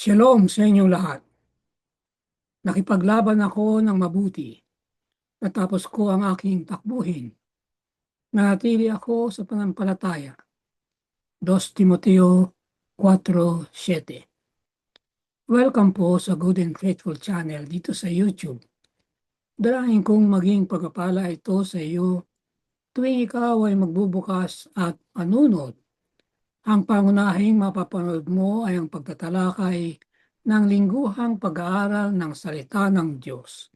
Shalom sa inyong lahat. Nakipaglaban ako ng mabuti. Natapos ko ang aking takbuhin. Nanatili ako sa pananampalataya. 2 Timoteo 4:7. Welcome po sa Good and Faithful Channel dito sa YouTube. Dalangin kong maging pagpapala ito sa iyo tuwing ikaw ay magbubukas at manunod. Ang pangunahing mapapanood mo ay ang pagtatalakay ng lingguhang pag-aaral ng salita ng Diyos.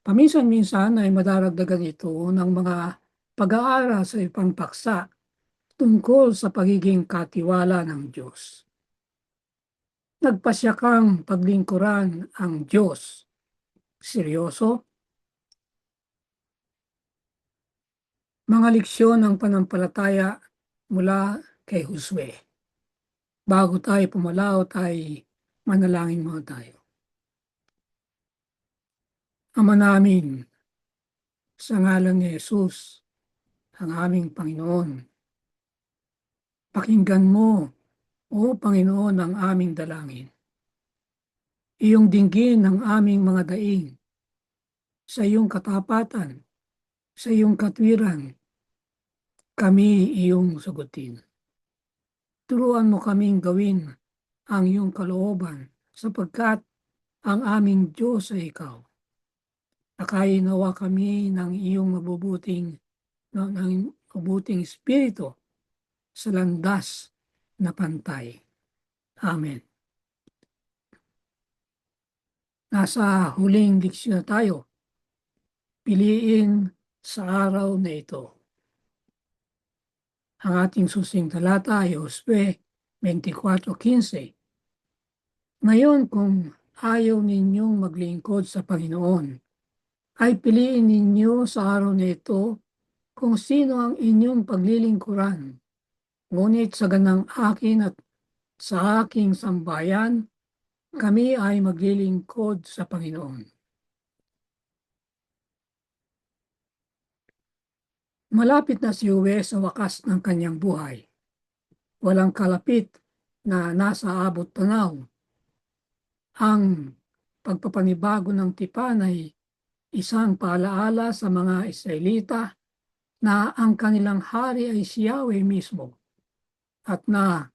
Paminsan-minsan ay madaragdagan ito ng mga pag-aaral sa ibang paksa tungkol sa pagiging katiwala ng Diyos. Nagpasya kang paglingkuran ang Diyos. Seryoso? Mga leksyon ng panampalataya mula kay Josue. Bago tayo pumalaot ay manalangin muna tayo. Ama namin, sa ngalan ni Jesus, ang aming Panginoon, pakinggan mo, O Panginoon, ang aming dalangin. Iyong dinggin ang aming mga daing sa iyong katapatan, sa iyong katwiran, kami iyong sagutin. Turuan mo kaming gawin ang iyong kalooban sapagkat ang aming Diyos ay ikaw. Akayin nawa kami ng iyong mabuting espiritu sa landas na pantay. Amen. Nasa huling diksyon na tayo. Piliin sa araw na ito. Ang ating susing talata ay Josue 24:15. Ngayon kung ayaw ninyong maglingkod sa Panginoon, ay piliin ninyo sa araw na ito kung sino ang inyong paglilingkuran. Ngunit sa ganang akin at sa aking sambayan, kami ay maglilingkod sa Panginoon. Malapit na si Josue sa wakas ng kanyang buhay. Walang kalapit na nasa abot tanaw. Ang pagpapanibago ng tipan ay isang paalaala sa mga Israelita na ang kanilang hari ay si Yahweh mismo at na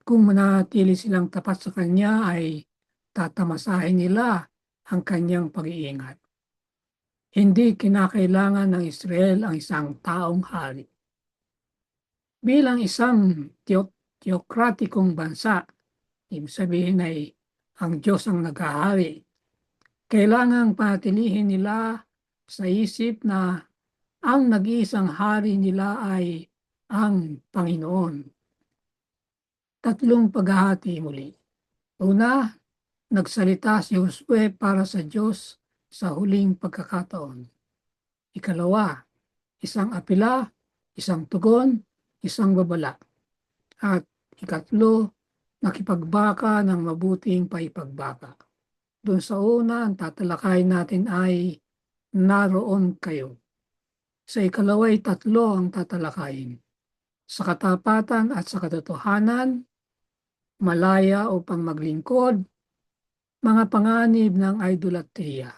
kung manatili silang tapat sa Kanya ay tatamasahin nila ang Kanyang pag-iingat. Hindi kinakailangan ng Israel ang isang taong hari. Bilang isang teokratikong bansa, ibig sabihin ay ang Diyos ang naghahari. Kailangang panatilihin nila sa isip na ang nag-iisang hari nila ay ang Panginoon. Tatlong paghahati muli. Una, nagsalita si Josue para sa Diyos sa huling pagkakataon. Ikalawa, isang apila, isang tugon, isang babala. At ikatlo, nakipagbaka ng mabuting paipagbaka. Doon sa una, ang tatalakay natin ay naroon kayo. Sa ikalawa ay tatlo ang tatalakayin. Sa katapatan at sa katotohanan, malaya upang maglingkod, mga panganib ng idolatriya.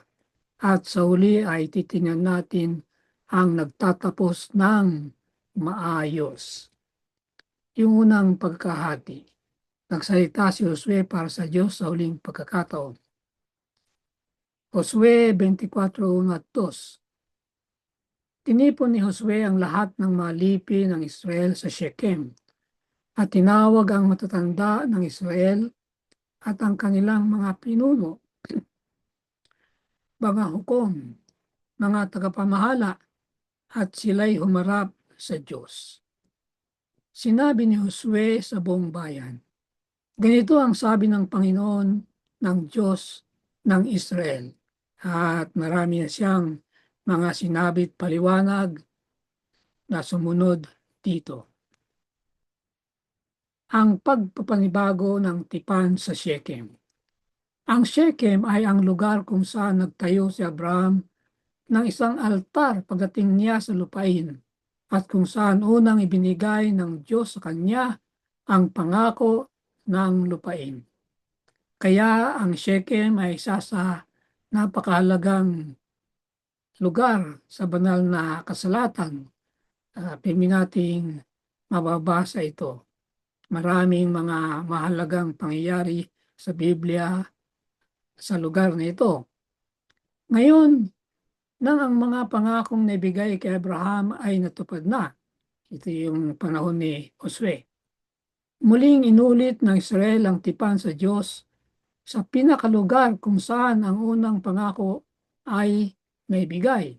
At sa huli ay titingnan natin ang nagtatapos ng maayos. Yung unang pagkahati. Nagsalita si Josue para sa Diyos sa huling pagkakataon. Josue 24:1-2. Tinipon ni Josue ang lahat ng mga lipi ng Israel sa Shechem at tinawag ang matatanda ng Israel at ang kanilang mga pinuno, mga hukom, mga tagapamahala at sila'y humarap sa Diyos. Sinabi ni Josue sa buong bayan, ganito ang sabi ng Panginoon ng Diyos ng Israel. At marami na siyang mga sinabit paliwanag na sumunod dito. Ang pagpapanibago ng tipan sa Shechem. Ang Shechem ay ang lugar kung saan nagtayo si Abraham ng isang altar pagdating niya sa lupain at kung saan unang ibinigay ng Diyos sa kanya ang pangako ng lupain. Kaya ang Shechem ay isa sa napakahalagang lugar sa banal na kasulatan. Pirmi nating mababasa ito. Maraming mga mahalagang pangyayari sa Biblia sa lugar na ito. Ngayon, nang ang mga pangakong naibigay kay Abraham ay natupad na, ito yung panahon ni Josue. Muling inulit ng Israel ang tipan sa Diyos sa pinakalugar kung saan ang unang pangako ay naibigay.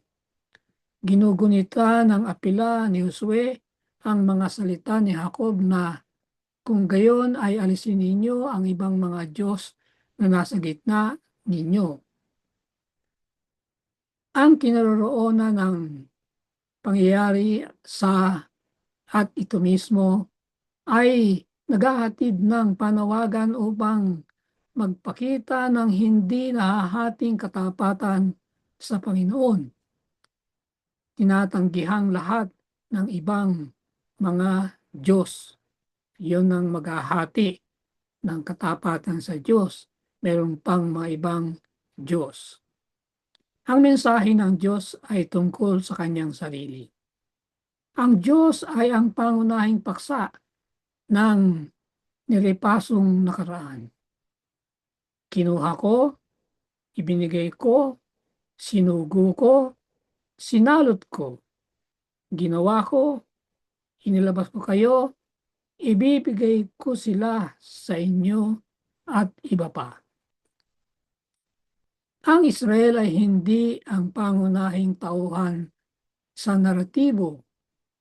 Ginugunita ng apela ni Josue ang mga salita ni Jacob na kung gayon ay alisin ninyo ang ibang mga Diyos na nasa gitna ninyo. Ang kinaroroonan ng pangyayari sa at ito mismo ay naghahatid ng panawagan upang magpakita ng hindi nahahating katapatan sa Panginoon. Tinatanggihang lahat ng ibang mga Diyos. Yun ang maghahati ng katapatan sa Diyos. Meron pang mga ibang Diyos. Ang mensahe ng Diyos ay tungkol sa kanyang sarili. Ang Diyos ay ang pangunahing paksa ng nilipasong nakaraan. Kinuha ko, ibinigay ko, sinugo ko, sinalot ko, ginawa ko, inilabas ko kayo, ibibigay ko sila sa inyo at iba pa. Ang Israel ay hindi ang pangunahing tauhan sa naratibo,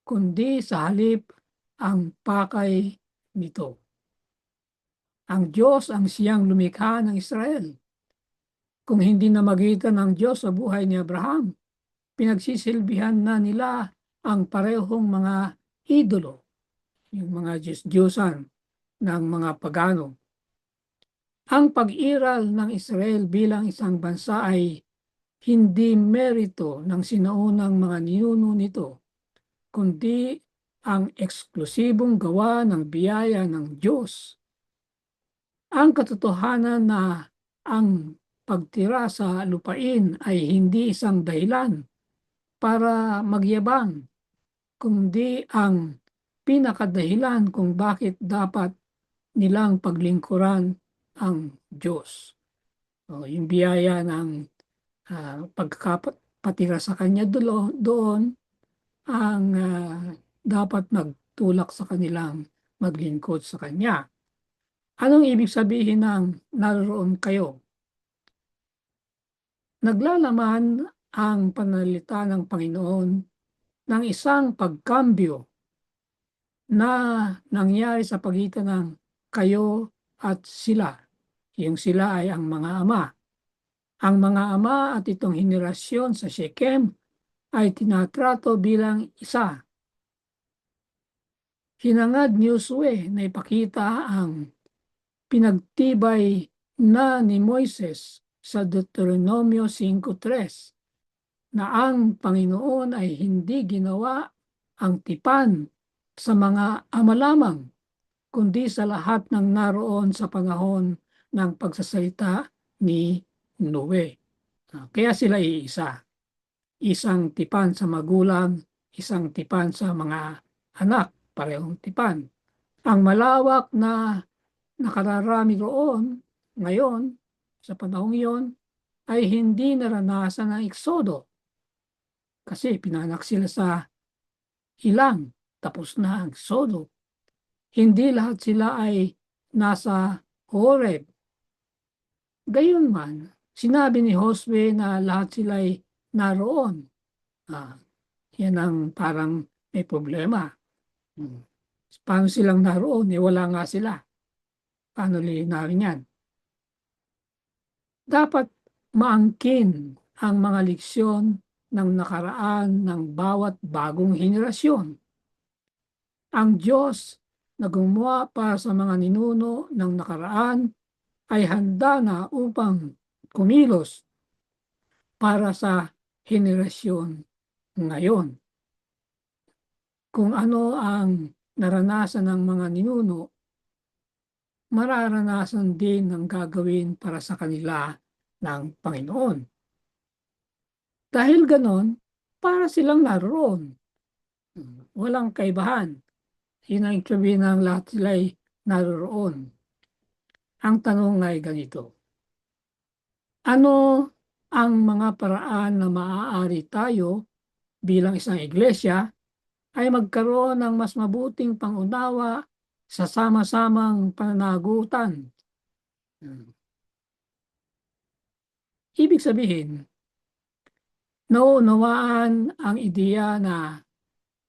kundi sa halip ang pakay nito. Ang Diyos ang siyang lumikha ng Israel. Kung hindi namagitan ng Diyos sa buhay ni Abraham, pinagsisilbihan na nila ang parehong mga idolo, yung mga Diyos-Diyosan ng mga pagano. Ang pag-iral ng Israel bilang isang bansa ay hindi merito ng sinaunang mga ninuno nito, kundi ang eksklusibong gawa ng biyaya ng Diyos. Ang katotohanan na ang pagtira sa lupain ay hindi isang dahilan para magyabang, kundi ang pinakadahilan kung bakit dapat nilang paglingkuran ang Diyos. Yung biyaya ng pagkapatira sa Kanya doon ang dapat nagtulak sa kanilang maglingkod sa Kanya. Anong ibig sabihin ng naroon kayo? Naglalaman ang panalita ng Panginoon ng isang pagkambyo na nangyari sa pagitan ng kayo at sila. Yung sila ay ang mga ama. Ang mga ama at itong henerasyon sa Shechem ay tinatrato bilang isa. Hinangad ni Josue na ipakita ang pinagtibay na ni Moises sa Deuteronomio 5:3 na ang Panginoon ay hindi ginawa ang tipan sa mga ama lamang, kundi sa lahat ng naroon sa panahon ng pagsasalita ni Noe. Kaya sila iisa. Isang tipan sa magulang, isang tipan sa mga anak, parehong tipan. Ang malawak na nakararami roon ngayon, sa panahong iyon, ay hindi naranasan ng eksodo. Kasi pinanak sila sa ilang, tapos na ang eksodo. Hindi lahat sila ay nasa Horeb. Gayunman, sinabi ni Josue na lahat sila ay naroon. Yan ang parang may problema. Paano silang naroon? Wala nga sila. Paano lilinawin yan? Dapat maangkin ang mga leksyon ng nakaraan ng bawat bagong henerasyon. Ang Diyos na gumawa para sa mga ninuno ng nakaraan ay handa na upang kumilos para sa henerasyon ngayon. Kung ano ang naranasan ng mga ninuno, mararanasan din ng gagawin para sa kanila ng Panginoon. Dahil ganon, para silang naroon. Walang kaibahan. Yun ang sabihin ng lahat sila'y naroon. Ang tanong ay ganito: ano ang mga paraan na maaari tayo bilang isang iglesia ay magkaroon ng mas mabuting pangunawa sa sama-samang pananagutan? Ibig sabihin, nauunawaan ang ideya na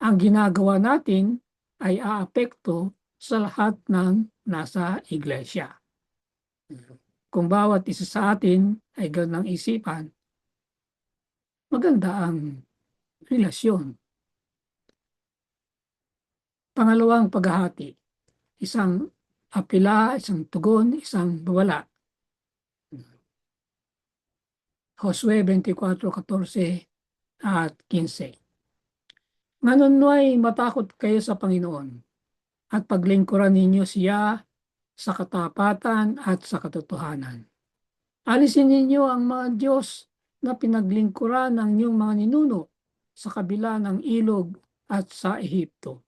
ang ginagawa natin ay aapekto sa lahat ng nasa iglesia. Kung bawat isa sa atin ay ganang isipan, maganda ang relasyon. Pangalawang paghahati, isang apila, isang tugon, isang babala. Josue 24:14 at 15. Nganunoy matakot kayo sa Panginoon at paglingkuran ninyo siya sa katapatan at sa katotohanan. Alisin ninyo ang mga Diyos na pinaglingkuran ng inyong mga ninuno sa kabila ng ilog at sa Ehipto,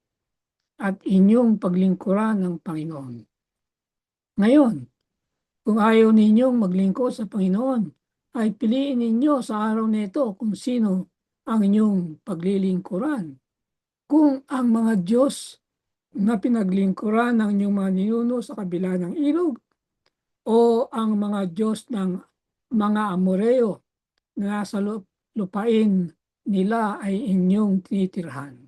at inyong paglingkuran ng Panginoon. Ngayon, kung ayaw ninyong maglingkod sa Panginoon, ay piliin ninyo sa araw nito kung sino ang inyong paglilingkuran. Kung ang mga Diyos na pinaglingkuran ng inyong mga ninuno sa kabila ng ilog, o ang mga Diyos ng mga Amoreo na nasa lupain nila ay inyong tinitirhan.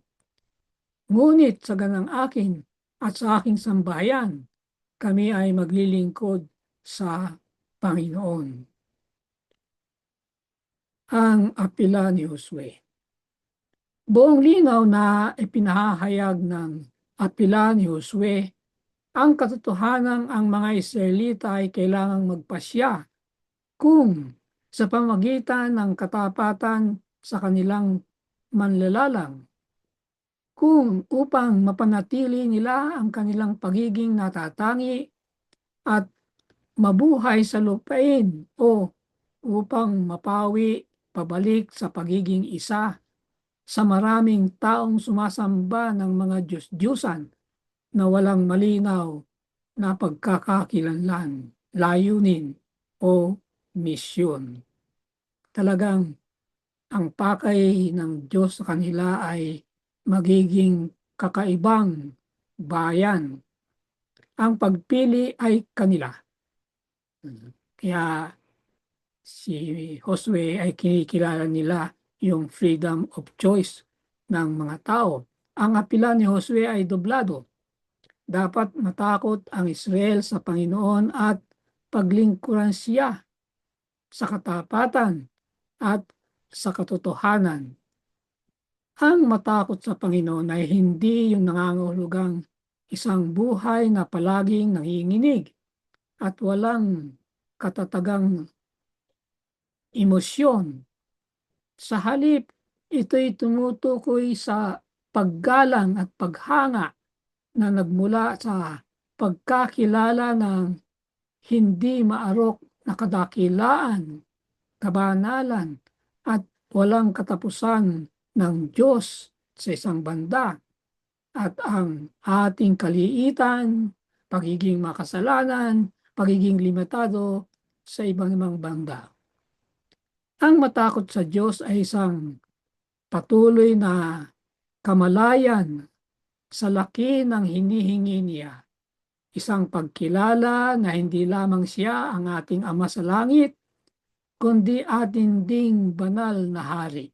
Ngunit sa ganang akin at sa aking sambahayan, kami ay maglilingkod sa Panginoon. Ang apela ni Josue. Buong linaw na ipinahahayag ng apela ni Josue ang katotohanan ang mga Israelita ay kailangang magpasya kung sa pamagitan ng katapatan sa kanilang manlalalang, kung upang mapanatili nila ang kanilang pagiging natatangi at mabuhay sa lupain o upang mapawi pabalik sa pagiging isa sa maraming taong sumasamba ng mga Diyos-Diyusan na walang malinaw na pagkakakilanlan, layunin o misyon. Talagang ang pakay ng Diyos sa kanila ay magiging kakaibang bayan. Ang pagpili ay kanila. Kaya si Josue ay kinikilala nila yung freedom of choice ng mga tao. Ang apela ni Josue ay doblado. Dapat matakot ang Israel sa Panginoon at paglingkuran siya sa katapatan at sa katotohanan. Ang matakot sa Panginoon ay hindi yung nangangahulugang isang buhay na palaging nanginginig at walang katatagang emosyon. Sa halip, ito'y tumutukoy sa paggalang at paghanga na nagmula sa pagkakilala ng hindi maarok na kadakilaan, kabanalan, at walang katapusan ng Diyos sa isang banda, at ang ating kaliitan, pagiging makasalanan, pagiging limitado sa ibang banda. Ang matakot sa Diyos ay isang patuloy na kamalayan sa laki ng hinihingi niya. Isang pagkilala na hindi lamang siya ang ating Ama sa langit, kundi ating ding banal na hari.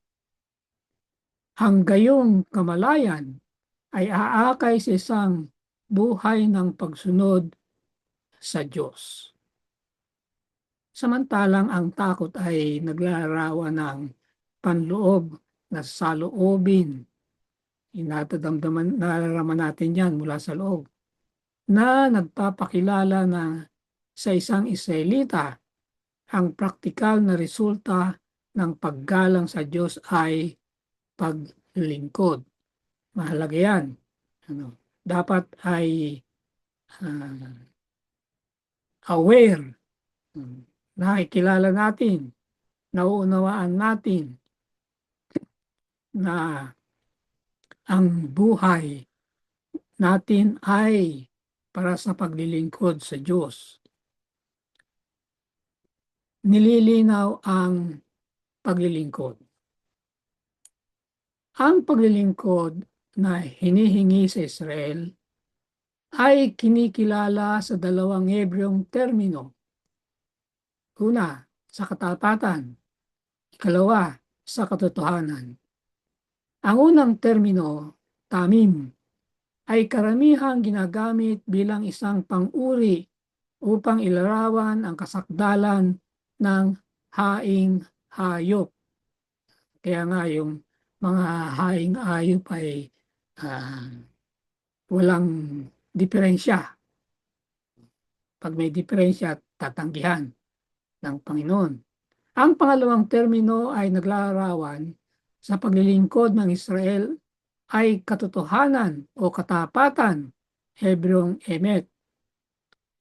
Ang gayong kamalayan ay aakay sa isang buhay ng pagsunod sa Diyos. Samantalang ang takot ay naglalarawan ng panloob na saloobin. Nararamdaman natin yan mula sa loob, na nagpapakilala na sa isang Israelita ang praktikal na resulta ng paggalang sa Diyos ay paglingkod. Mahalaga yan. Dapat ay aware, nakikilala natin, nauunawaan natin na ang buhay natin ay para sa paglilingkod sa Diyos. Nililinaw ang paglilingkod. Ang paglilingkod na hinihingi sa Israel ay kinikilala sa dalawang Hebreong termino. Una, sa katapatan. Ikalawa, sa katotohanan. Ang unang termino, tamim, ay karamihang ginagamit bilang isang pang-uri upang ilarawan ang kasakdalan ng haing hayop. Kaya nga yung mga haing hayop ay walang diferensya. Pag may diferensya, tatanggihan ng Panginoon. Ang pangalawang termino ay naglalarawan sa paglilingkod ng Israel ay katotohanan o katapatan, Hebreong emet.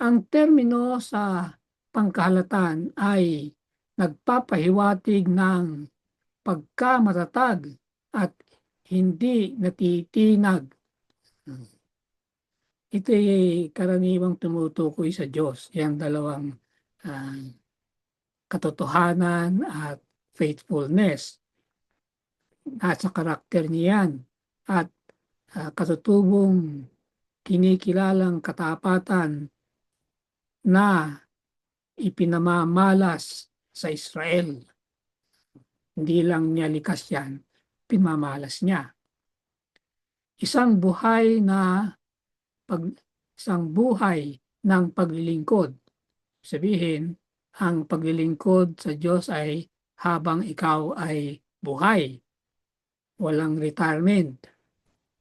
Ang termino sa pangkahalatan ay nagpapahiwatig ng pagkamatatag at hindi natitinag. Ito'y karaniwang tumutukoy sa Diyos, yung dalawang katotohanan at faithfulness. Nasa karakter niyan at katutubong kinikilalang katapatan na ipinamamalas sa Israel. Hindi lang niya likas yan, pinamalas niya. Isang buhay ng paglilingkod. Sabihin, ang paglilingkod sa Diyos ay habang ikaw ay buhay. Walang retirement.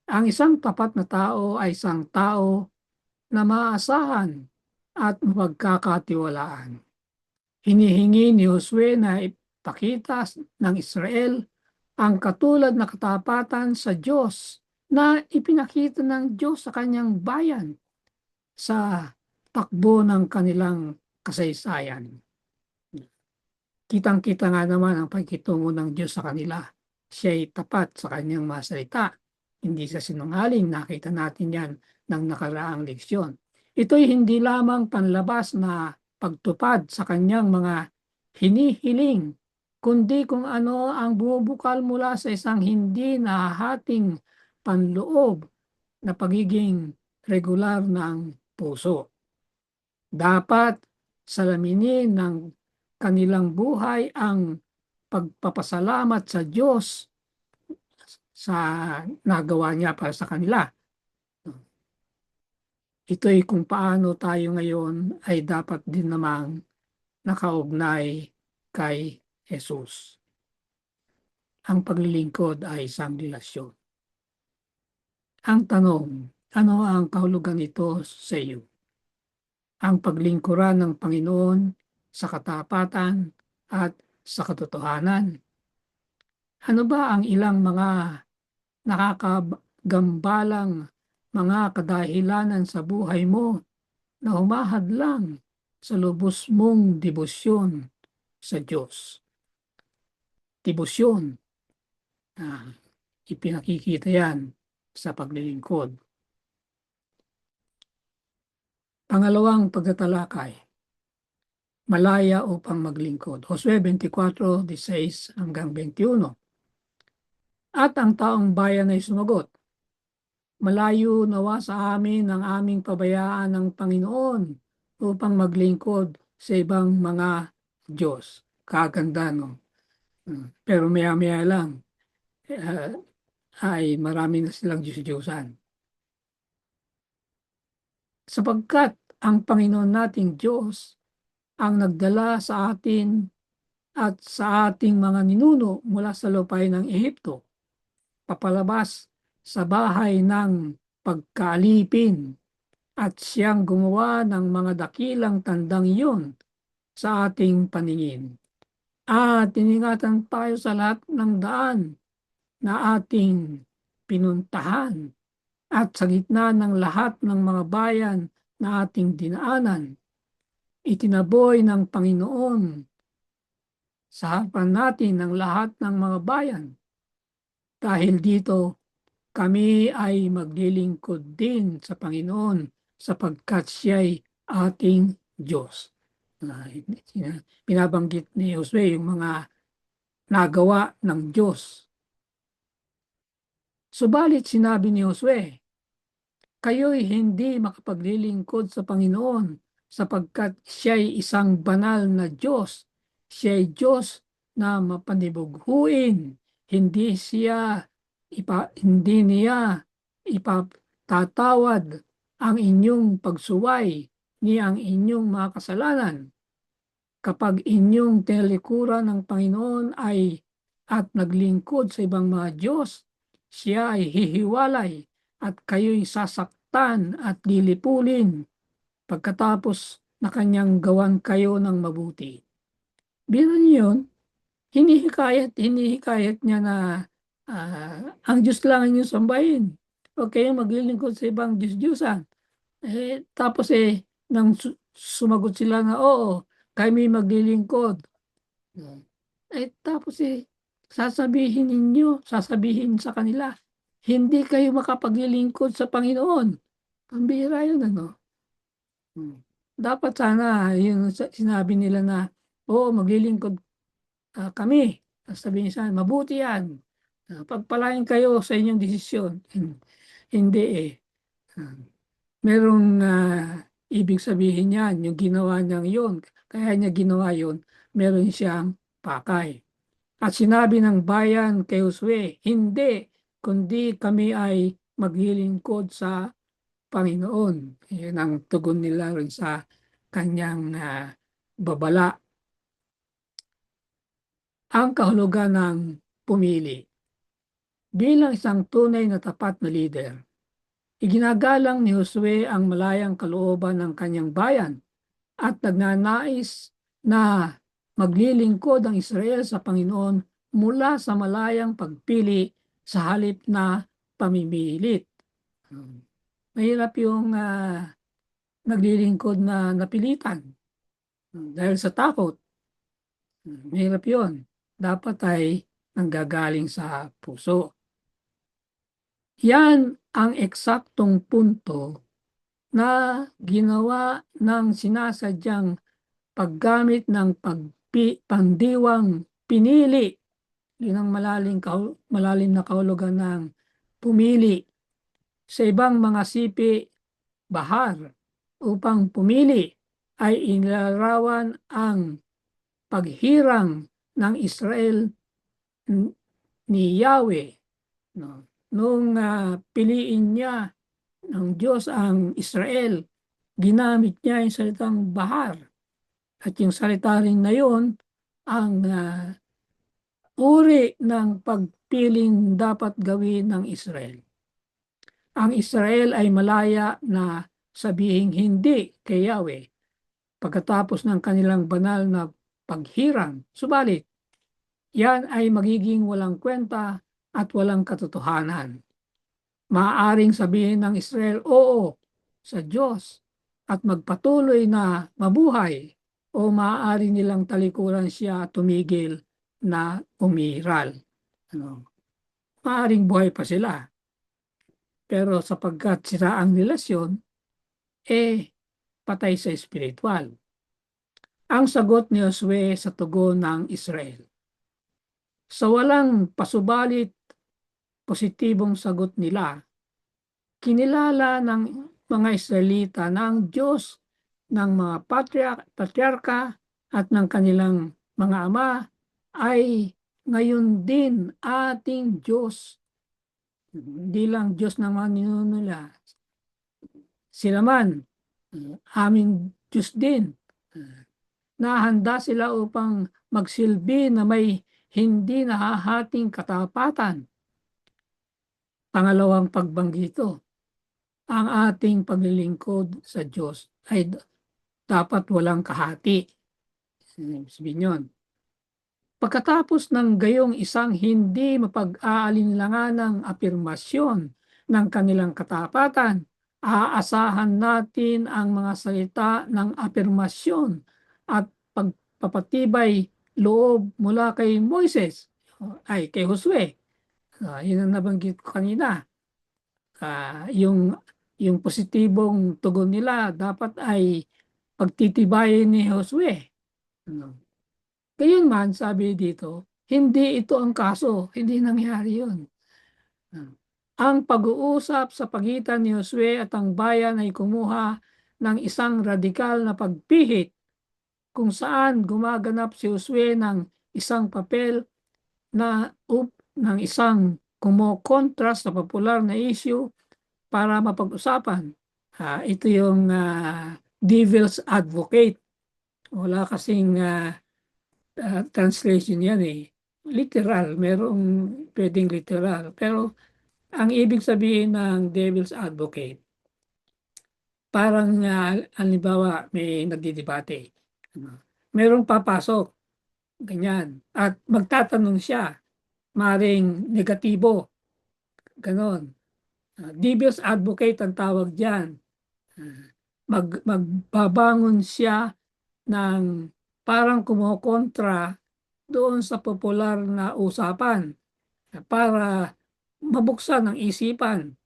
Ang isang tapat na tao ay isang tao na maaasahan at mapagkakatiwalaan. Hinihingi ni Josue na ipakita ng Israel ang katulad na katapatan sa Diyos na ipinakita ng Diyos sa kanyang bayan sa takbo ng kanilang kasaysayan. Kitang-kita nga naman ang pagkitungo ng Diyos sa kanila. Siya ay tapat sa kanyang mga salita. Hindi sa sinungaling, nakita natin yan ng nakaraang leksyon. Ito'y hindi lamang panlabas na pagtupad sa kanyang mga hinihiling, kundi kung ano ang bumubukal mula sa isang hindi nahahating panloob na pagiging regular ng puso. Dapat salaminin ng kanilang buhay ang pagpapasalamat sa Diyos sa nagawa niya para sa kanila. Ito'y kung paano tayo ngayon ay dapat din namang nakaugnay kay Jesus. Ang paglilingkod ay isang relasyon. Ang tanong, ano ang kahulugan nito sa iyo? Ang paglingkuran ng Panginoon sa katapatan at sa katotohanan. Ano ba ang ilang mga nakakagambalang mga kadahilanan sa buhay mo na humahadlang sa lubos mong debosyon sa Diyos? Debosyon, ipinakikita yan sa paglilingkod. Pangalawang pagtatalakay, malaya upang maglingkod. Josue 24:16 hanggang 21. At ang taong bayan ay sumagot, malayo nawa sa amin ang aming pabayaan ng Panginoon upang maglingkod sa ibang mga Diyos. Kaganda, no? Pero maya-maya lang, ay marami na silang Diyos-Diyosan. Sapagkat ang Panginoon nating Diyos ang nagdala sa atin at sa ating mga ninuno mula sa lupay ng Ehipto, papalabas sa bahay ng pagkaalipin, at siyang gumawa ng mga dakilang tandang iyon sa ating paningin. At iningatan tayo sa lahat ng daan na ating pinuntahan at sa gitna ng lahat ng mga bayan na ating dinaanan. itinaboy ng Panginoon sa harapan natin ng lahat ng mga bayan. Dahil dito, kami ay maglilingkod din sa Panginoon sapagkat siya'y ating Diyos. Binabanggit ni Josue yung mga nagawa ng Diyos. Subalit sinabi ni Josue, kayo'y hindi makapaglilingkod sa Panginoon sapagkat siya'y isang banal na Diyos. Siya'y Diyos na mapanibughuin. Hindi niya ipatatawad ang inyong pagsuway ni ang inyong mga kasalanan. Kapag inyong tinalikuran ng Panginoon at naglingkod sa ibang mga Diyos, siya ay hihiwalay at kayo'y sasaktan at lilipulin pagkatapos na kanyang gawan kayo ng mabuti. Biro niyon, hinihikayat niya na ang Diyos lang ang inyong sambahin. Huwag kayong maglilingkod sa ibang Diyos-Diyusan. Tapos nang sumagot sila na oo, kami maglilingkod. Tapos sasabihin sa kanila, hindi kayo makapaglilingkod sa Panginoon. Pambira yun, ano? Dapat sana, yung sinabi nila na, oo, maglilingkod kami. Sabihin sa mabuti yan. Pagpalain kayo sa inyong desisyon. Hindi merong ibig sabihin yan, yung ginawa niyang yun. Kaya niya ginawa yun, meron siyang pakay. At sinabi ng bayan kay Josue, hindi, kundi kami ay maglilingkod sa Panginoon. Yan ang tugon nila rin sa kanyang babala. Ang kahulugan ng pumili. Bilang isang tunay na tapat na leader, iginagalang ni Josue ang malayang kalooban ng kanyang bayan at nagnanais na maglilingkod ang Israel sa Panginoon mula sa malayang pagpili sa halip na pamimilit. Mahirap yung naglilingkod na napilitan dahil sa takot. Mahirap yun. Dapat ay nanggagaling sa puso. Yan ang eksaktong punto na ginawa ng sinasadyang paggamit ng pandiwang pinili. Yun ang malalim na kahulugan ng pumili sa ibang mga sipi bahar. Upang pumili ay inilarawan ang paghirang ng Israel ni Yahweh. Nung piliin niya ng Diyos ang Israel, ginamit niya yung salitang bahar. At yung salita rin na yun, ang uri ng pagpiling dapat gawin ng Israel. Ang Israel ay malaya na sabihing hindi kay Yahweh pagkatapos ng kanilang banal na paghirang. Subalit, yan ay magiging walang kwenta at walang katotohanan. Maaaring sabihin ng Israel, oo, sa Diyos at magpatuloy na mabuhay o maaari nilang talikuran siya at tumigil na umiral. Maaaring buhay pa sila. Pero sapagkat sira ang relasyon, patay sa espiritual. Ang sagot ni Josue sa tugon ng Israel. Sa walang pasubalit positibong sagot nila, kinilala ng mga Israelita na ang Diyos ng mga patriarka at ng kanilang mga ama ay ngayon din ating Diyos. Hindi lang Diyos ng mga ninuno nila. Sila man, aming Diyos din. Nahanda sila upang magsilbi na may hindi nahahating katapatan. Pangalawang pagbanggito, ang ating paglilingkod sa Diyos ay dapat walang kahati. Sabihin yun. Pagkatapos ng gayong isang hindi mapag-aalinlangan ng afirmasyon ng kanilang katapatan, Aasahan natin ang mga salita ng afirmasyon at pagpapatibay loob mula kay Moises, kay Josue. Yun ang nabanggit ko kanina. Yung positibong tugon nila dapat ay pagtitibayin ni Josue. Ano? Gayunman, sabi dito, hindi ito ang kaso, hindi nangyari yun. Ang pag-uusap sa pagitan ni Josue at ang bayan ay kumuha ng isang radikal na pagpihit kung saan gumaganap si Josue ng isang papel ng isang kumokontra sa popular na issue para mapag-usapan. Ito yung devil's advocate. Wala kasing translation yan eh. Literal, merong pwedeng literal. Pero ang ibig sabihin ng devil's advocate, parang halimbawa may nagdidebate. Merong papasok, ganyan. At magtatanong siya, maring negatibo, ganon. Devil's advocate ang tawag dyan. Magbabangon siya ng parang kumokontra doon sa popular na usapan para mabuksan ang isipan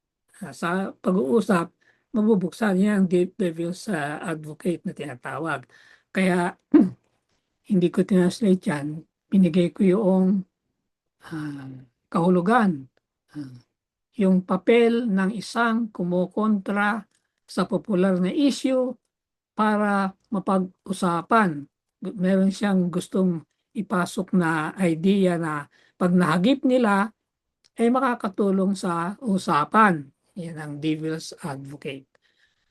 sa pag-uusap, mabubuksan niya ang devil's advocate na tinatawag. Kaya hindi ko tinranslate yan, binigay ko yung kahulugan. Yung papel ng isang kumukontra sa popular na issue para mapag-usapan. Meron siyang gustong ipasok na idea na pag nahagip nila, ay makakatulong sa usapan. Yan ang devil's advocate.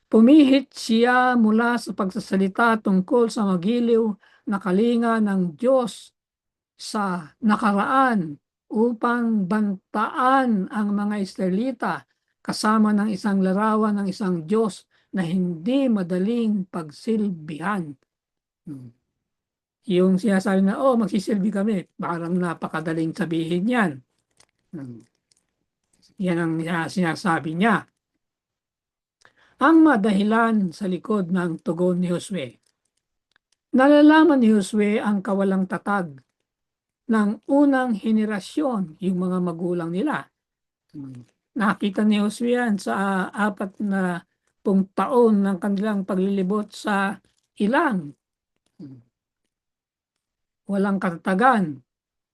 Pumihit siya mula sa pagsasalita tungkol sa magiliw na kalinga ng Diyos sa nakaraan upang bantaan ang mga Israelita kasama ng isang larawan ng isang Diyos na hindi madaling pagsilbihan. Yung sinasabi na, magsisilbi kami, parang napakadaling sabihin yan. Yan ang sinasabi niya. Ang madahilan sa likod ng tugon ni Josue. Nalalaman ni Josue ang kawalang tatag ng unang henerasyon, yung mga magulang nila. Nakita ni Josue yan sa 40 taon ng kanilang paglilibot sa ilang. Walang katatagan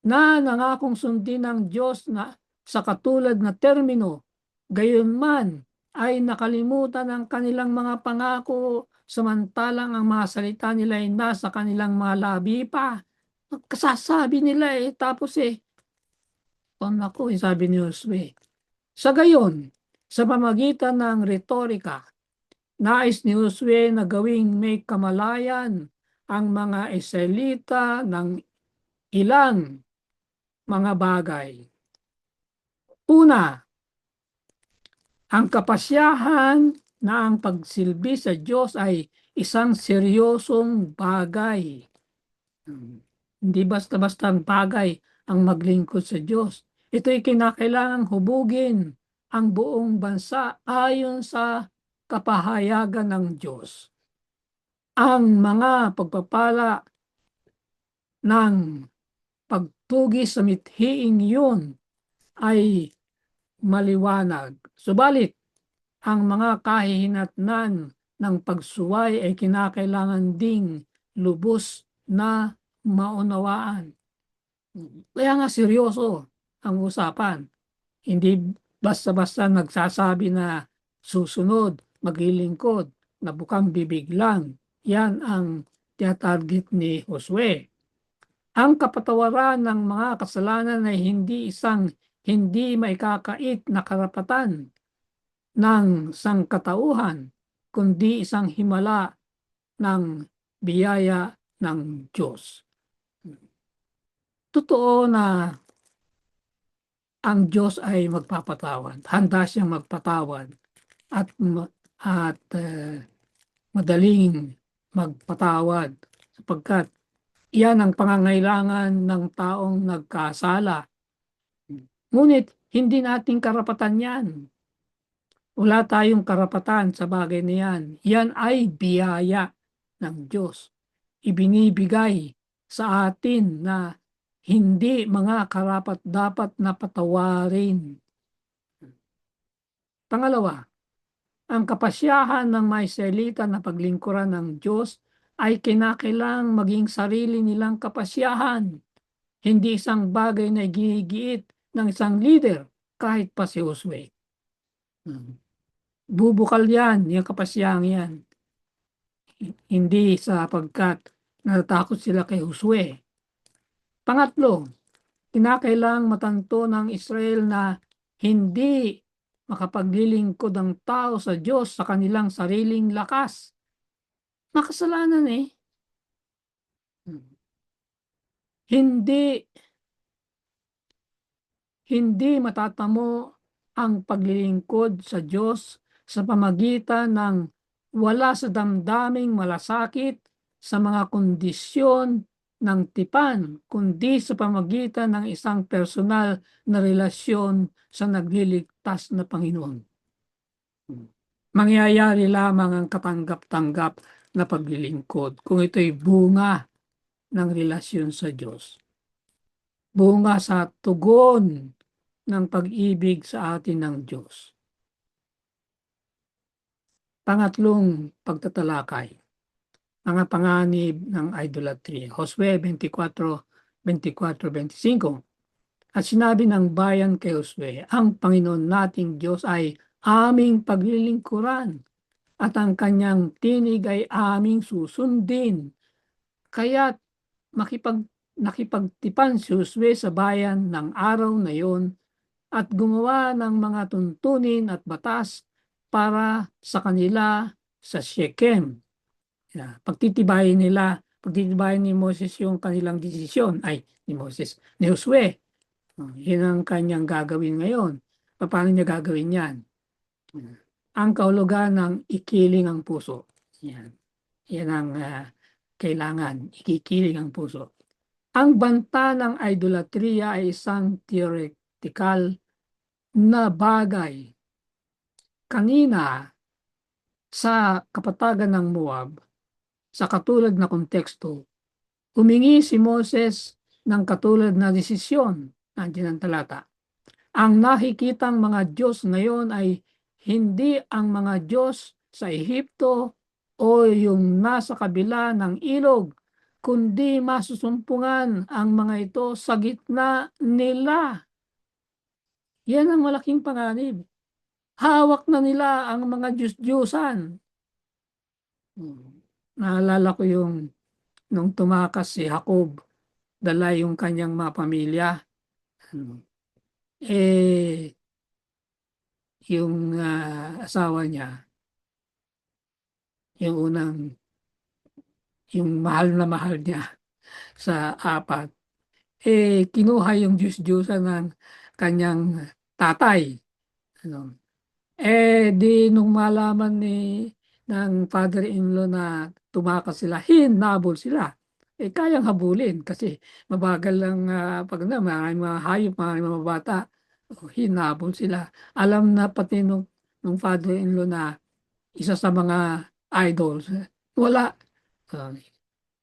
na nangakong sundin ng Diyos na sa katulad na termino, gayunman ay nakalimutan ang kanilang mga pangako samantalang ang mga salita nila ay nasa kanilang mga labi pa. Kasasabi nila tapos sabi ni Josue. Sa gayon, sa pamagitan ng retorika, nais ni Josue na gawing may kamalayan ang mga Israelita ng ilang mga bagay. Una, ang kapasyahan na ang pagsilbi sa Diyos ay isang seryosong bagay. Hindi basta-bastang bagay ang maglingkod sa Diyos. Ito'y kinakailangang hubugin ang buong bansa ayon sa kapahayagan ng Diyos. Ang mga pagpapala ng pagtugi sa mithiing yun ay maliwanag. Subalit, ang mga kahihinatnan ng pagsuway ay kinakailangan ding lubos na maunawaan. Kaya nga seryoso ang usapan. Hindi basta-basta nagsasabi na susunod, maglilingkod, na bukang bibig lang. Yan ang tinatarget ni Josue. Ang kapatawaran ng mga kasalanan ay hindi maikakait na karapatan ng sangkatauhan, kundi isang himala ng biyaya ng Diyos. Totoo na ang Diyos ay magpapatawad. Handa siyang magpatawad at madaling magpatawad sapagkat iyan ang pangangailangan ng taong nagkasala. Ngunit hindi nating karapatan yan. Wala tayong karapatan sa bagay na yan. Yan ay biyaya ng Diyos. Ibinibigay sa atin na hindi mga karapat-dapat na patawarin. Pangalawa, ang kapasyahan ng may salita na paglingkuran ng Diyos ay kinakailang maging sarili nilang kapasyahan, hindi isang bagay na ginigiit ng isang leader kahit pa si Josue. Bubukal yan, yung kapasyahan yan. Hindi sapagkat natatakot sila kay Josue. Pangatlo, kinakailang matanto ng Israel na hindi makapaglilingkod ang tao sa Diyos sa kanilang sariling lakas. Makasalanan eh. Hindi matatamo ang paglilingkod sa Diyos sa pamagitan ng wala sa damdaming malasakit sa mga kondisyon ng tipan, kundi sa pamagitan ng isang personal na relasyon sa nagliligtas na Panginoon. Mangyayari lamang ang katanggap-tanggap na paglilingkod kung ito'y bunga ng relasyon sa Diyos. Bunga sa tugon ng pag-ibig sa atin ng Diyos. Pangatlong pagtatalakay, mga panganib ng idolatry. Josue 24:24-25. At sinabi ng bayan kay Josue, ang Panginoon nating Diyos ay aming paglilingkuran at ang kanyang tinig ay aming susundin. Kaya't nakipagtipan si Josue sa bayan ng araw na yon at gumawa ng mga tuntunin at batas para sa kanila sa Shechem. Pagtitibayin ni Moses yung kanilang desisyon, ni Josue. Yun ang kanyang gagawin ngayon. Paano niya gagawin yan? Ang kahulugan ng ikiling ang puso. Yan ang kailangan, ikikiling ang puso. Ang banta ng idolatria ay isang theoretical na bagay. Kanina, sa kapatagan ng Moab, sa katulad na konteksto, humingi si Moses ng katulad na desisyon. Nandiyan ang talata. Ang nakikitang mga Diyos ngayon ay hindi ang mga Diyos sa Ehipto o yung nasa kabila ng ilog, kundi masusumpungan ang mga ito sa gitna nila. Yan ang malaking panganib. Hawak na nila ang mga Diyos-Diyusan. Naalala ko yung nung tumakas si Jacob, dala yung kanyang mga pamilya. Yung asawa niya, yung mahal niya sa apat, kinuha yung Diyos-Diyusan ng kanyang tatay. Di nung malaman ng father-in-law na tumakas sila, hinabol sila. Kayang habulin kasi mabagal lang pag maraming mga hayop, maraming mga bata. Hinabol sila. Alam na pati nung father-in-law na isa sa mga idols. Wala.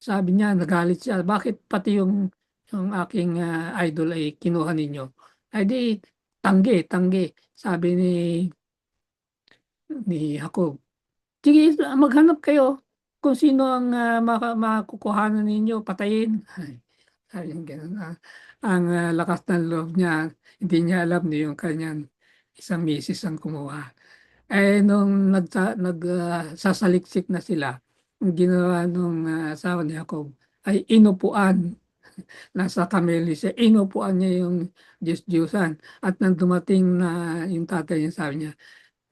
Sabi niya, nagalit siya. Bakit pati yung aking idol ay kinuha ninyo? Ay di, tanggi. Sabi ni Jacob, sige, maghanap kayo kung sino ang makukuhanan ninyo, patayin. Sabi niya ganun. Ang lakas ng loob niya, hindi niya alam na yung kanyang isang misis ang kumuha. Nung nagsasaliksik na sila, ang ginawa nung asawa ni Jacob ay inupuan. Nasa kameli siya, inupuan niya yung Diyos-Diyusan. At nang dumating na yung tatay niya, sabi niya,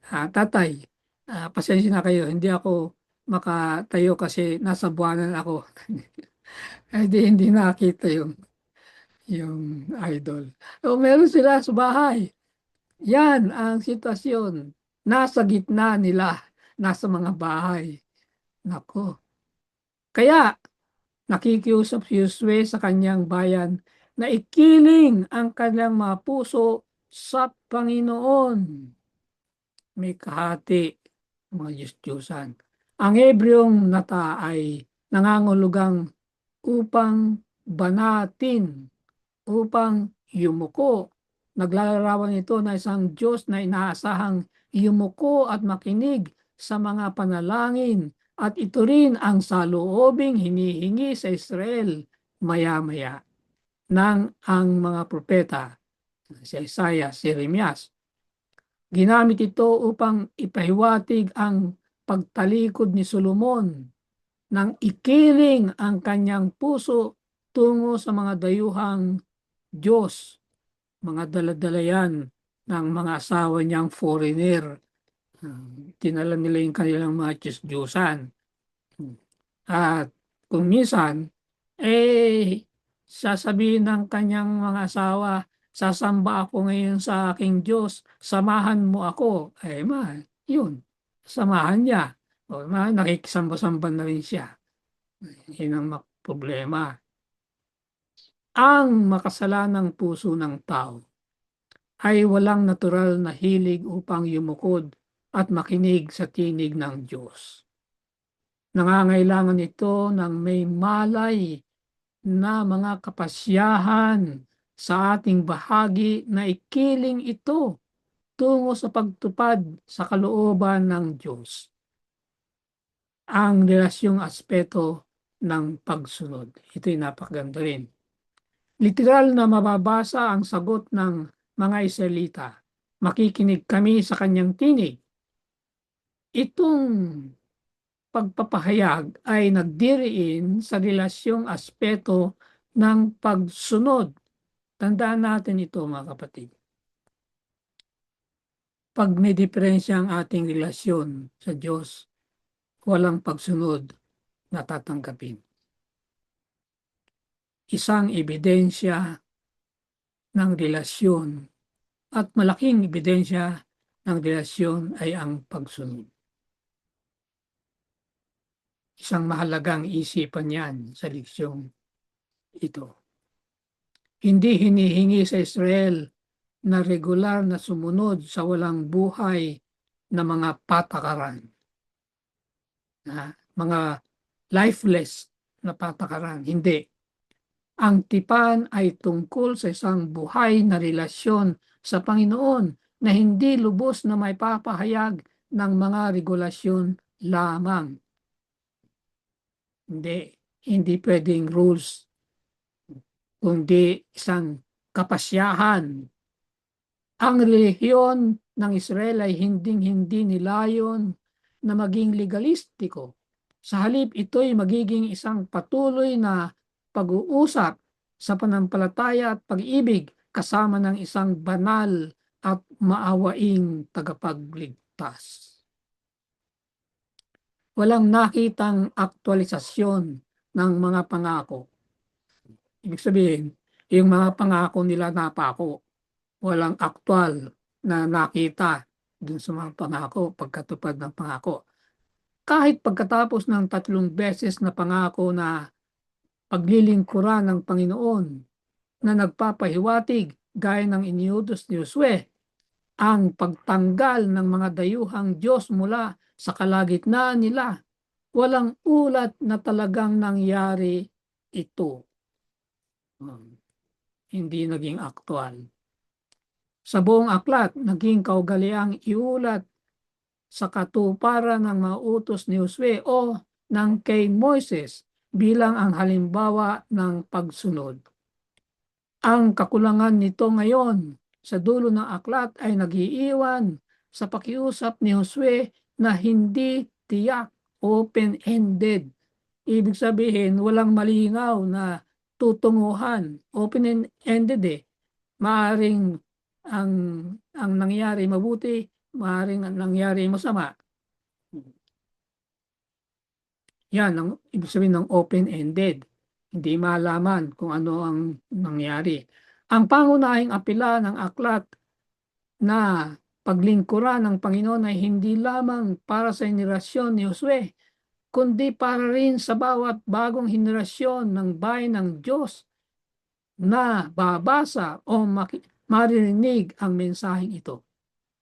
tatay, pasensya na kayo, hindi ako makatayo kasi nasa buwanan ako. Hindi nakita yung idol. So, meron sila sa bahay. Yan ang sitwasyon. Nasa gitna nila, nasa mga bahay. Nako. Kaya, nakikiusap si Josue sa kanyang bayan na ikiling ang kanyang mga puso sa Panginoon. may kahati, mga Diyos-Diyosan. Ang Hebreong nata ay nangangulugang upang banatin, upang yumuko. Naglalarawan ito na isang Diyos na inaasahang yumuko at makinig sa mga panalangin, at ito rin ang saloobing hinihingi sa Israel maya-maya ng ang mga propeta, si Isaiah, si Jeremias. Ginamit ito upang ipahiwatig ang pagtalikod ni Solomon nang ikiling ang kanyang puso tungo sa mga dayuhang Diyos, mga daladalayan ng mga asawa niyang foreigner. Tinala nila yung kanilang mga Diyos-Diyosan. At kung minsan, sasabihin ng kanyang mga asawa, sasamba ako ngayon sa aking Diyos, samahan mo ako. Yun, samahan niya. Nakikisamba-samba na rin siya. Yun ang problema. Ang makasalanang puso ng tao ay walang natural na hilig upang yumukod at makinig sa tinig ng Diyos. Nangangailangan ito ng may malay na mga kapasyahan sa ating bahagi na ikiling ito tungo sa pagtupad sa kalooban ng Diyos. Ang relasyong aspeto ng pagsunod. Ito'y napakaganda rin. Literal na mababasa ang sagot ng mga Israelita. Makikinig kami sa kanyang tinig. Itong pagpapahayag ay nagdiriin sa relasyong aspeto ng pagsunod. Tandaan natin ito, mga kapatid. Pag may diferensya ang ating relasyon sa Diyos, walang pagsunod na tatanggapin. Isang ebidensya ng relasyon at malaking ebidensya ng relasyon ay ang pagsunod. Isang mahalagang isipan yan sa leksyong ito. Hindi hinihingi sa Israel na regular na sumunod sa walang buhay na mga patakaran. Mga lifeless na patakaran. Hindi. Ang tipan ay tungkol sa isang buhay na relasyon sa Panginoon na hindi lubos na may papahayag ng mga regulasyon lamang. Hindi pwedeng rules, kundi isang kapasyahan. Ang relihiyon ng Israel ay hindi nilayon na maging legalistiko. Sa halip, ito'y magiging isang patuloy na pag-uusap sa pananampalataya at pag-ibig kasama ng isang banal at maawaing tagapagligtas. Walang nakitang aktualisasyon ng mga pangako. Ibig sabihin, yung mga pangako nila napako. Walang aktwal na nakita dun sa mga pangako, pagkatupad ng pangako. Kahit pagkatapos ng 3 beses na pangako na paglilingkuran ng Panginoon na nagpapahiwatig gaya ng iniutos ni Josue, ang pagtanggal ng mga dayuhang Diyos mula sa kalagitnaan nila, walang ulat na talagang nangyari ito. Hindi naging aktwal. Sa buong aklat, naging kaugaliang iulat sa katuparan ng mga utos ni Josue o ng kay Moises bilang ang halimbawa ng pagsunod. Ang kakulangan nito ngayon sa dulo ng aklat ay nagiiwan sa pakiusap ni Josue na hindi tiyak, open-ended. Ibig sabihin, walang malinaw na tutunguhan. Open-ended Maaring ang nangyari mabuti, maaring ang nangyari masama. Yan ang ibig sabihin ng open-ended. Hindi malaman kung ano ang nangyari. Ang pangunahing apela ng aklat na paglingkuran ng Panginoon ay hindi lamang para sa henerasyon ni Josue, kundi para rin sa bawat bagong henerasyon ng bayan ng Diyos na babasa o maririnig ang mensaheng ito.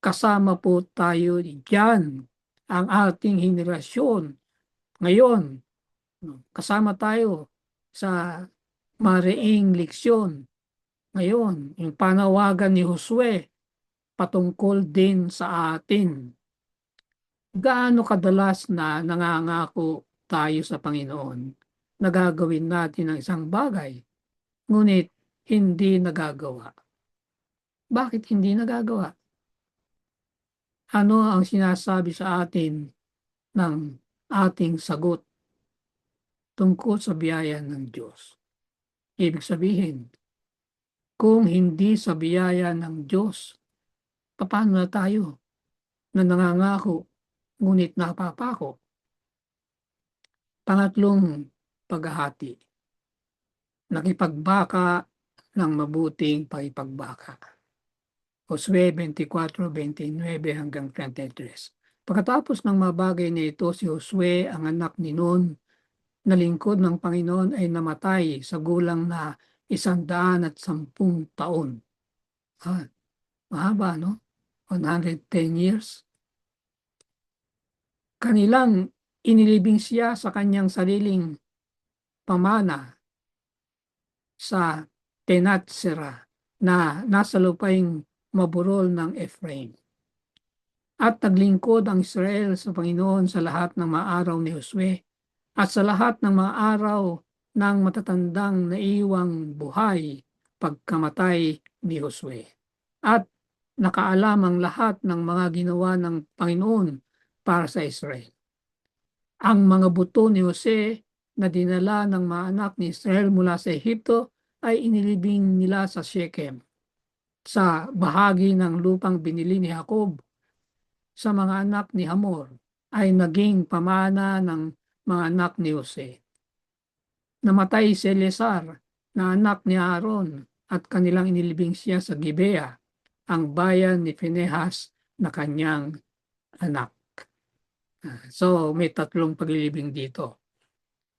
kasama po tayo diyan, ang ating henerasyon. Ngayon, kasama tayo sa mariing leksyon. Ngayon, yung panawagan ni Josue patungkol din sa atin. Gaano kadalas na nangangako tayo sa Panginoon na gagawin natin ang isang bagay, ngunit hindi nagagawa. Bakit hindi nagagawa? Ano ang sinasabi sa atin ng ating sagot tungkol sa biyaya ng Diyos? Ibig sabihin, kung hindi sa biyaya ng Diyos, paano na tayo na nangangako ngunit napapako? Pangatlong paghahati, nakipagbaka ng mabuting pakipagbaka. Josue 24:29 hanggang 33. Pagkatapos ng mga bagay na ito, si Josue, ang anak ni Nun, na lingkod ng Panginoon, ay namatay sa gulang na 110 taon. Mahaba, no? 110 years. Kanilang inilibing siya sa kanyang sariling pamana sa Tenatsera na nasa lupaing maburol ng Ephraim. At naglingkod ang Israel sa Panginoon sa lahat ng mga araw ni Josue at sa lahat ng mga araw ng matatandang naiwang buhay pagkamatay ni Josue. At nakaalam ang lahat ng mga ginawa ng Panginoon para sa Israel. Ang mga buto ni Jose na dinala ng mga anak ni Israel mula sa Ehipto ay inilibing nila sa Shechem, sa bahagi ng lupang binili ni Jacob sa mga anak ni Hamor, ay naging pamana ng mga anak ni Jose. Namatay si Eleazar na anak ni Aaron at kanilang inilibing siya sa Gibea, ang bayan ni Phinehas na kanyang anak. So may tatlong paglilibing dito.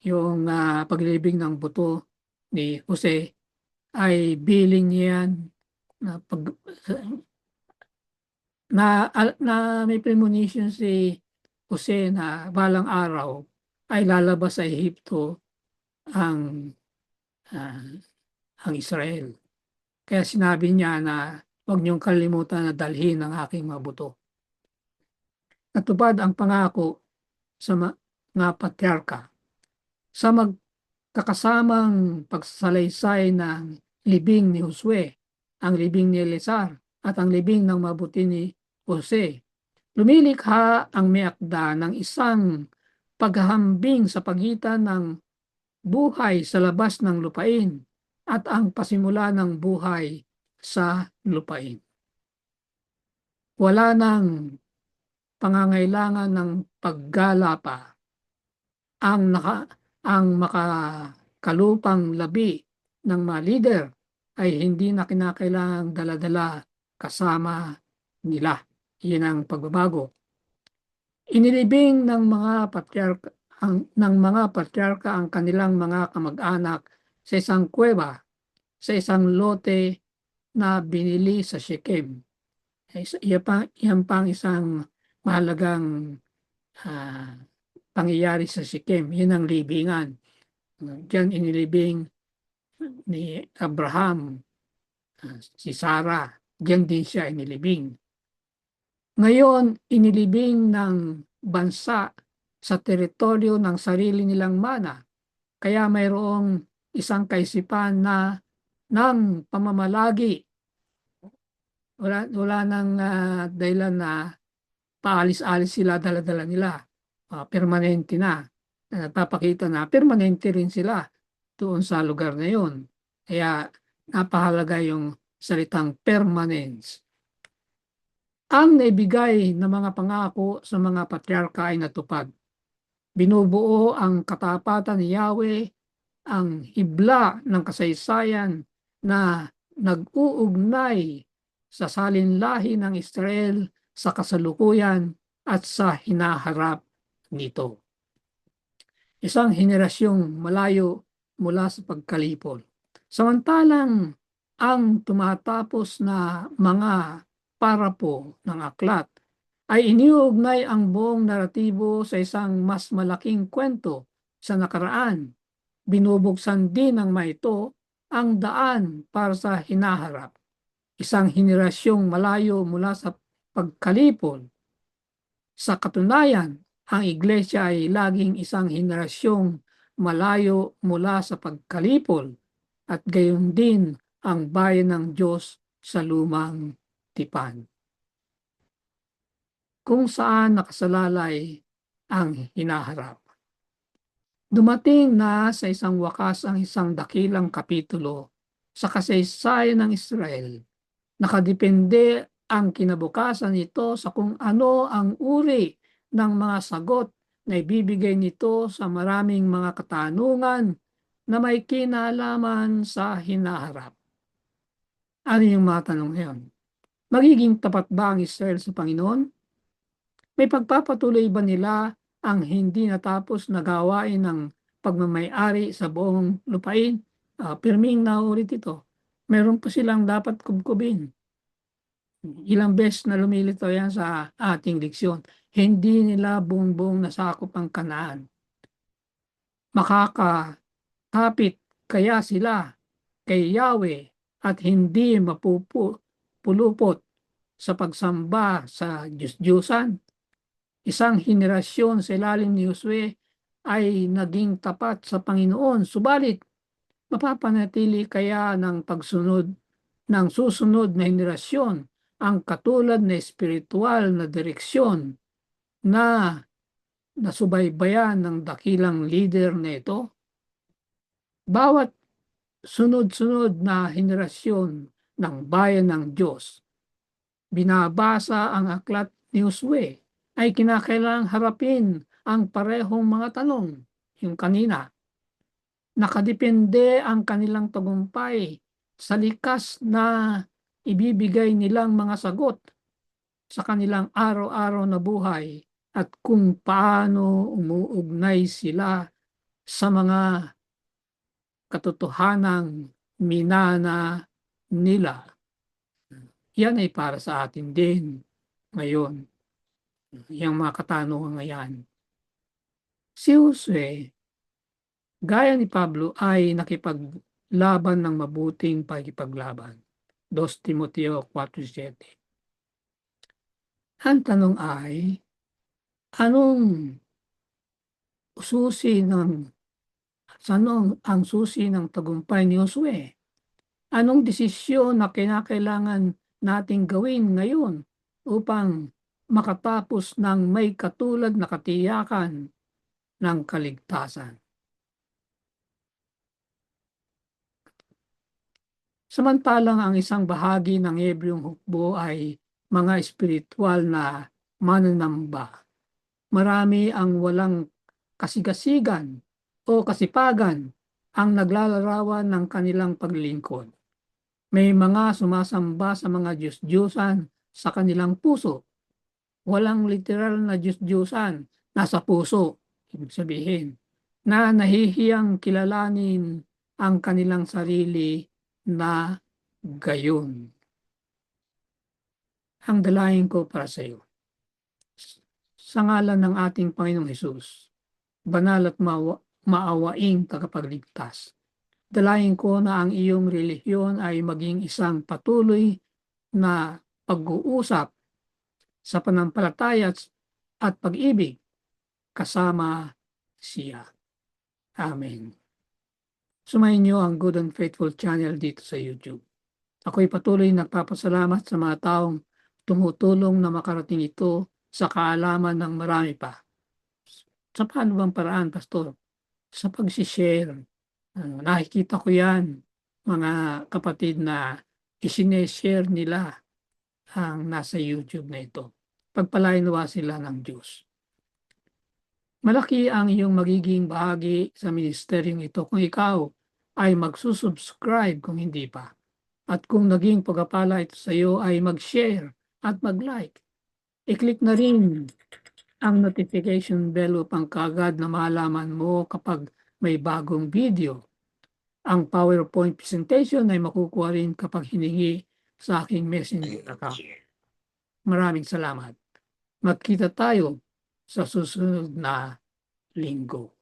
Yung paglilibing ng buto ni Jose ay bilin niyan na na may premonition si Jose na balang araw ay lalabas sa Ehipto ang Israel. Kaya sinabi niya na huwag niyong kalimutan na dalhin ang aking mga buto. Natupad ang pangako sa mga patriarka sa magkakasamang pagsalaysay ng libing ni Josue, ang libing ni Eleazar at ang libing ng mabuti ni Jose. Lumilikha ang may akda ng isang paghahambing sa pagitan ng buhay sa labas ng lupain at ang pasimula ng buhay sa lupain. Wala nang pangangailangan ng paggala pa. Ang makakalupang labi ng mga leader ay hindi na kinakailangang dala-dala kasama nila. Iyan ang pagbabago. Inilibing ng mga patriarka ang kanilang mga kamag-anak sa isang kuweba, sa isang lote na binili sa Shechem. Iyan pang isang mahalagang pangyayari sa Shechem. Yan ang libingan. Diyan inilibing ni Abraham, si Sarah. Diyan din siya inilibing. Ngayon, inilibing ng bansa sa teritoryo ng sarili nilang mana. Kaya mayroong isang kaisipan na ng pamamalagi. Wala nang dahilan na paalis-alis sila, dala-dala nila. Permanente na. Nagpapakita na permanente rin sila doon sa lugar na yun. Kaya napahalaga yung salitang permanence. Ang naibigay na mga pangako sa mga patriarka ay natupad. Binubuo ang katapatan ni Yahweh, ang hibla ng kasaysayan na nag-uugnay sa salinlahi ng Israel sa kasalukuyan at sa hinaharap nito. Isang henerasyong malayo mula sa pagkalipol. Samantalang ang tumatapos na mga para po ng aklat ay iniuugnay ang buong naratibo sa isang mas malaking kwento sa nakaraan. Binubuksan din ng maito ang daan para sa hinaharap, isang henerasyong malayo mula sa pagkalipol. Sa katunayan, ang iglesia ay laging isang henerasyong malayo mula sa pagkalipol at gayon din ang bayan ng Diyos sa lumang tipan, kung saan nakasalalay ang hinaharap. Dumating na sa isang wakas ang isang dakilang kapitulo sa kasaysayan ng Israel. Nakadepende ang kinabukasan nito sa kung ano ang uri ng mga sagot na ibibigay nito sa maraming mga katanungan na may kinalaman sa hinaharap. Ano yung mga tanong ngayon? Magiging tapat ba ang Israel sa Panginoon? May pagpapatuloy ba nila ang hindi natapos na gawain ng pagmamay-ari sa buong lupain? Pirming naulit ito. Meron pa silang dapat kubkubin. Ilang beses na lumilitaw yan sa ating leksyon. Hindi nila buong-buong nasakop ang Kanaan. Makakapit kaya sila kay Yahweh at hindi mapupulupot sa pagsamba sa Diyos-Diyusan? Isang henerasyon sa ilalim ni Josue ay naging tapat sa Panginoon, subalit mapapanatili kaya ng pagsunod ng susunod na henerasyon ang katulad na espiritual na direksyon na nasubaybayan ng dakilang leader na ito? Bawat sunod-sunod na henerasyon ng bayan ng Diyos, binabasa ang aklat ni Josue, ay kinakailangang harapin ang parehong mga tanong, yung kanina. Nakadepende ang kanilang tagumpay sa likas na ibibigay nilang mga sagot sa kanilang araw-araw na buhay at kung paano umuugnay sila sa mga katotohanang minana nila. Yan ay para sa atin din ngayon. Yung mga katanungan ngayon. Si Josue, gaya ni Pablo, ay nakipaglaban ng mabuting pakikipaglaban. 2 Timoteo 4:7. Ang tanong ay, anong ang susi ng tagumpay ni Josue? Anong desisyon na kinakailangan nating gawin ngayon upang makatapos ng may katulad na katiyakan ng kaligtasan? Samantalang ang isang bahagi ng Hebrewong hukbo ay mga espiritual na mananamba, marami ang walang kasigasigan o kasipagan ang naglalarawan ng kanilang paglilingkod. May mga sumasamba sa mga Diyos-Diyusan sa kanilang puso. Walang literal na Diyos-Diyusan nasa puso. Ibig sabihin, na nahihiyang kilalanin ang kanilang sarili na gayon. Ang dalangin ko para sa iyo, sa ngalan ng ating Panginoong Hesus, banal at maawaing tagapagligtas, dalangin ko na ang iyong relihiyon ay maging isang patuloy na pag-uusap sa panampalataya at pag-ibig kasama siya. Amen. Sumayin niyo ang Good and Faithful channel dito sa YouTube. Ako'y patuloy nagpapasalamat sa mga taong tumutulong na makarating ito sa kaalaman ng marami pa. Sa paano bang paraan, Pastor? Sa pag-share. Nakikita ko yan, mga kapatid, na isineshare nila ang nasa YouTube na ito. Pagpalain nawa sila ng Diyos. Malaki ang iyong magiging bahagi sa ministeryong ito kung ikaw ay magsusubscribe kung hindi pa. At kung naging pagpapala ito sa iyo ay mag-share at mag-like. I-click na rin ang notification bell upang kaagad na malaman mo kapag may bagong video. Ang PowerPoint presentation ay makukuha rin kapag hiningi sa aking messenger account. Maraming salamat. Magkita tayo sa susunod na linggo.